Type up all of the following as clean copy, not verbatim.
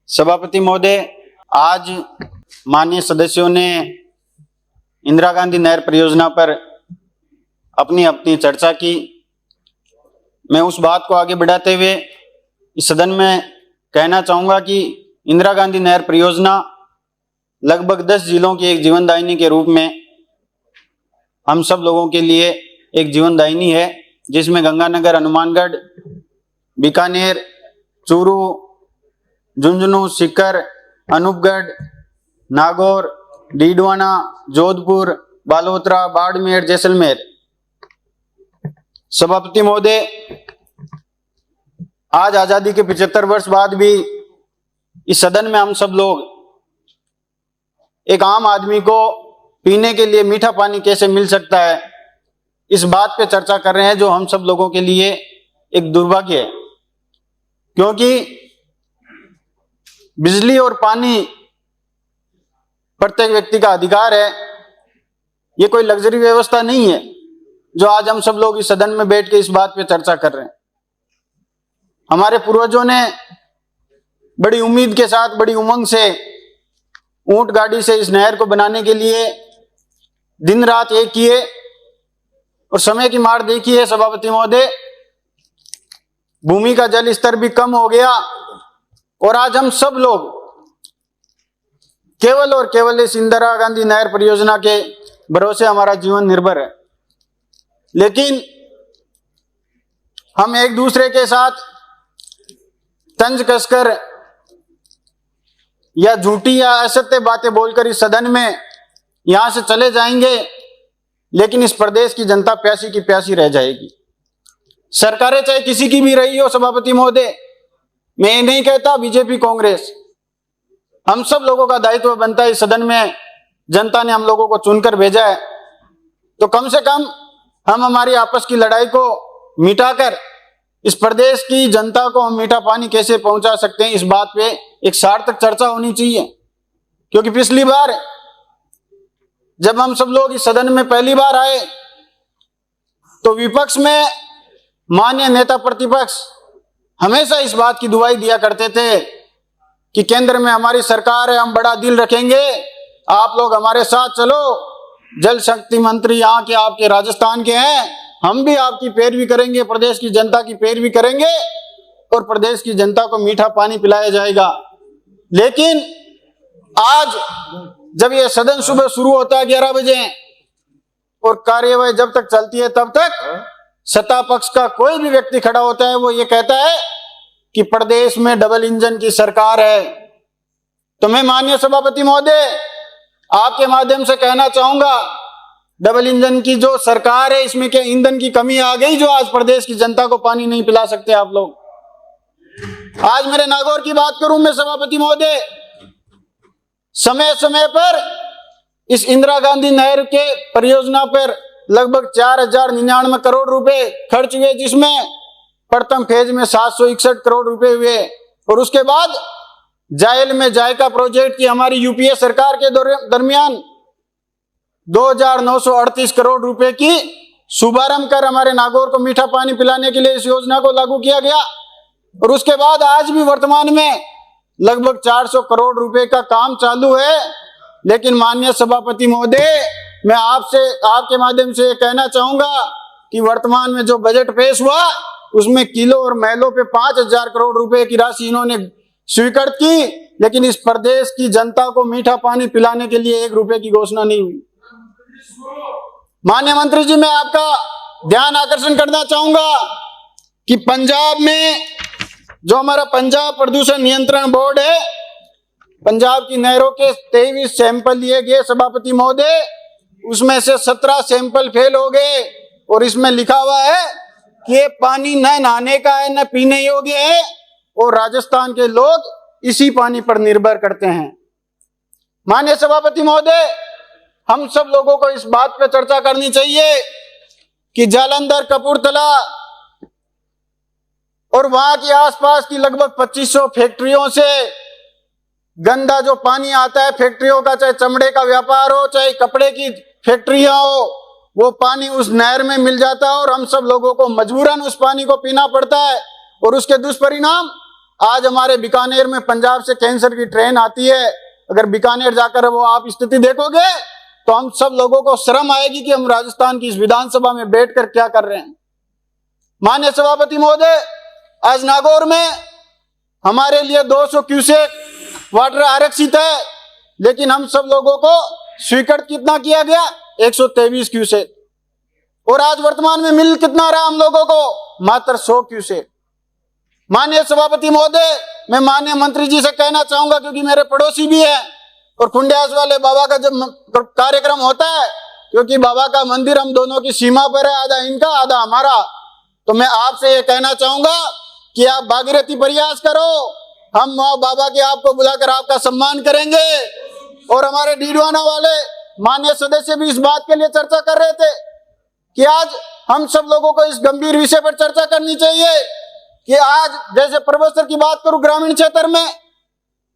सभापति महोदय, आज माननीय सदस्यों ने इंदिरा गांधी नहर परियोजना पर अपनी अपनी चर्चा की। मैं उस बात को आगे बढ़ाते हुए इस सदन में कहना चाहूँगा कि इंदिरा गांधी नहर परियोजना लगभग 10 जिलों की एक जीवनदायिनी के रूप में हम सब लोगों के लिए एक जीवनदायिनी है, जिसमें गंगानगर, हनुमानगढ़, बीकानेर, चूरू, झुंझुनू, सीकर, अनूपगढ़, नागौर, डीडवाना, जोधपुर, बालोतरा, बाड़मेर, जैसलमेर। सभापति महोदय, आज आजादी के 75 वर्ष बाद भी इस सदन में हम सब लोग एक आम आदमी को पीने के लिए मीठा पानी कैसे मिल सकता है, इस बात पे चर्चा कर रहे हैं, जो हम सब लोगों के लिए एक दुर्भाग्य है। क्योंकि बिजली और पानी प्रत्येक व्यक्ति का अधिकार है। ये कोई लग्जरी व्यवस्था नहीं है जो आज हम सब लोग इस सदन में बैठ के इस बात पे चर्चा कर रहे हैं। हमारे पूर्वजों ने बड़ी उम्मीद के साथ, बड़ी उमंग से ऊंट गाड़ी से इस नहर को बनाने के लिए दिन रात एक किए, और समय की मार देखिए सभापति महोदय, भूमि का जल स्तर भी कम हो गया और आज हम सब लोग केवल और केवल इस इंदिरा गांधी नहर परियोजना के भरोसे हमारा जीवन निर्भर है। लेकिन हम एक दूसरे के साथ तंज कसकर या झूठी या असत्य बातें बोलकर इस सदन में यहां से चले जाएंगे, लेकिन इस प्रदेश की जनता प्यासी की प्यासी रह जाएगी। सरकारें चाहे किसी की भी रही हो सभापति महोदय, मैं ये नहीं कहता बीजेपी कांग्रेस, हम सब लोगों का दायित्व बनता है, इस सदन में जनता ने हम लोगों को चुनकर भेजा है, तो कम से कम हम हमारी आपस की लड़ाई को मिटाकर इस प्रदेश की जनता को हम मीठा पानी कैसे पहुंचा सकते हैं, इस बात पे एक सार्थक चर्चा होनी चाहिए। क्योंकि पिछली बार जब हम सब लोग इस सदन में पहली बार आए तो विपक्ष में माननीय नेता प्रतिपक्ष हमेशा इस बात की दुहाई दिया करते थे कि केंद्र में हमारी सरकार है, हम बड़ा दिल रखेंगे, आप लोग हमारे साथ चलो, जल शक्ति मंत्री यहाँ के आपके राजस्थान के हैं, हम भी आपकी पैरवी करेंगे, प्रदेश की जनता की पैरवी करेंगे और प्रदेश की जनता को मीठा पानी पिलाया जाएगा। लेकिन आज जब ये सदन सुबह शुरू होता है 11 बजे और कार्यवाही जब तक चलती है तब तक सत्ता पक्ष का कोई भी व्यक्ति खड़ा होता है, वो ये कहता है कि प्रदेश में डबल इंजन की सरकार है। तो मैं माननीय सभापति महोदय आपके माध्यम से कहना चाहूंगा, डबल इंजन की जो सरकार है, इसमें क्या ईंधन की कमी आ गई जो आज प्रदेश की जनता को पानी नहीं पिला सकते आप लोग? आज मेरे नागौर की बात करूं मैं सभापति महोदय, समय समय पर इस इंदिरा गांधी नहर के परियोजना पर लगभग 4099 करोड़ रुपए खर्च हुए, जिसमें प्रथम फेज में 761 करोड़ रुपए हुए, और उसके बाद जायल में जायका प्रोजेक्ट की हमारी यूपीए सरकार के दरमियान 2938 करोड़ रुपए की शुभारंभ कर हमारे नागौर को मीठा पानी पिलाने के लिए इस योजना को लागू किया गया। और उसके बाद आज भी वर्तमान में लगभग 400 करोड़ रुपए का काम चालू है। लेकिन माननीय सभापति महोदय, मैं आपसे आपके माध्यम से कहना चाहूंगा कि वर्तमान में जो बजट पेश हुआ उसमें किलो और महलों पे 5000 करोड़ रुपए की राशि इन्होंने स्वीकृत की, लेकिन इस प्रदेश की जनता को मीठा पानी पिलाने के लिए 1 रुपए की घोषणा नहीं हुई। माननीय मंत्री जी, मैं आपका ध्यान आकर्षण करना चाहूंगा कि पंजाब में जो हमारा पंजाब प्रदूषण नियंत्रण बोर्ड है, पंजाब की नहरों के 23 सैंपल लिए गए सभापति महोदय, उसमें से 17 सैंपल फेल हो गए और इसमें लिखा हुआ है कि ये पानी न नहाने का है, न पीने योग्य है, और राजस्थान के लोग इसी पानी पर निर्भर करते हैं। माननीय सभापति महोदय, हम सब लोगों को इस बात पर चर्चा करनी चाहिए कि जालंधर, कपूरथला और वहां के आसपास की लगभग 2500 फैक्ट्रियों से गंदा जो पानी आता है फैक्ट्रियों का, चाहे चमड़े का व्यापार हो, चाहे कपड़े की फैक्ट्रियां हो, वो पानी उस नहर में मिल जाता है और हम सब लोगों को मजबूरन उस पानी को पीना पड़ता है। और उसके दुष्परिणाम आज हमारे बीकानेर में पंजाब से कैंसर की ट्रेन आती है, अगर बीकानेर जाकर वो आप स्थिति देखोगे तो हम सब लोगों को शर्म आएगी कि हम राजस्थान की इस विधानसभा में बैठकर क्या कर रहे हैं। माननीय सभापति महोदय, आज नागौर में हमारे लिए 200 क्यूसेक वाटर आरक्षित है, लेकिन हम सब लोगों को स्वीकृत कितना किया गया? 123 क्यूसेक। और आज वर्तमान में मिल कितना रहा हम लोगों को? मात्र 100 क्यूसेक। माननीय सभापति महोदय, मैं माननीय मंत्री जी से कहना चाहूंगा, क्योंकि मेरे पड़ोसी भी है और खुंडियास वाले बाबा का जब कार्यक्रम होता है, क्योंकि बाबा का मंदिर हम दोनों की सीमा पर है, आधा इनका आधा हमारा, तो मैं आपसे ये कहना चाहूंगा कि आप भागीरथी प्रयास करो, हम बाबा के आपको बुलाकर आपका सम्मान करेंगे। और हमारे डीडवाना वाले माननीय सदस्य भी इस बात के लिए चर्चा कर रहे थे कि आज हम सब लोगों को इस गंभीर विषय पर चर्चा करनी चाहिए कि आज जैसे प्रोफेसर की बात करूं, ग्रामीण क्षेत्र में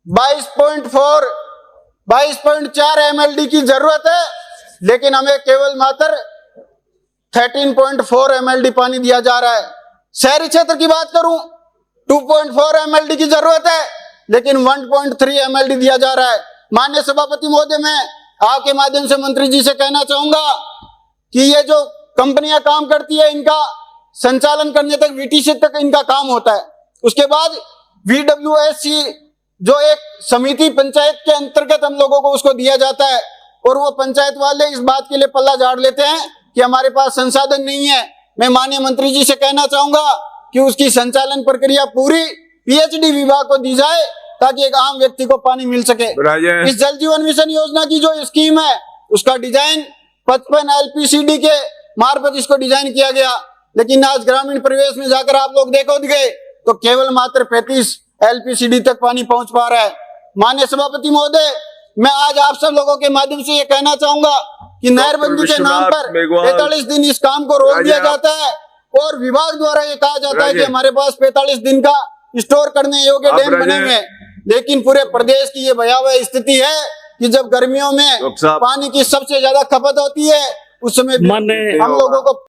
22.4 MLD की जरूरत है, लेकिन हमें केवल मात्र 13.4 MLD पानी दिया जा रहा है। शहरी क्षेत्र की बात करूं 2.4 MLD की जरूरत है, लेकिन 1.3 MLD दिया जा रहा है। माननीय सभापति महोदय, मैं आपके माध्यम से मंत्री जी से कहना चाहूंगा कि ये जो कंपनियां काम करती है, इनका संचालन करने तक VTC तक इनका काम होता है। उसके बाद VWSC जो एक समिति पंचायत के अंतर्गत हम लोगों को उसको दिया जाता है, और वो पंचायत वाले इस बात के लिए पल्ला झाड़ लेते हैं कि हमारे पास संसाधन नहीं है। मैं माननीय मंत्री जी से कहना चाहूंगा कि उसकी संचालन प्रक्रिया पूरी PhD विभाग को दी जाए, ताकि एक आम व्यक्ति को पानी मिल सके। इस जल जीवन मिशन योजना की जो स्कीम है, उसका डिजाइन 55 LPCD के मार्फत इसको डिजाइन किया गया, लेकिन आज ग्रामीण परिवेश में जाकर आप लोग देखोगे तो केवल मात्र 35 LPCD तक पानी पहुंच पा रहा है। माननीय सभापति महोदय, मैं आज आप सब लोगों के माध्यम से ये कहना चाहूंगा कि नहरबंदी के नाम पर 45 दिन इस काम को रोक दिया जाता है, और विभाग द्वारा ये कहा जाता है कि हमारे पास 45 दिन का स्टोर करने योग्य डैम बने हुए हैं, लेकिन पूरे प्रदेश की ये भयावह स्थिति है कि जब गर्मियों में पानी की सबसे ज्यादा खपत होती है, उस समय हम लोगों को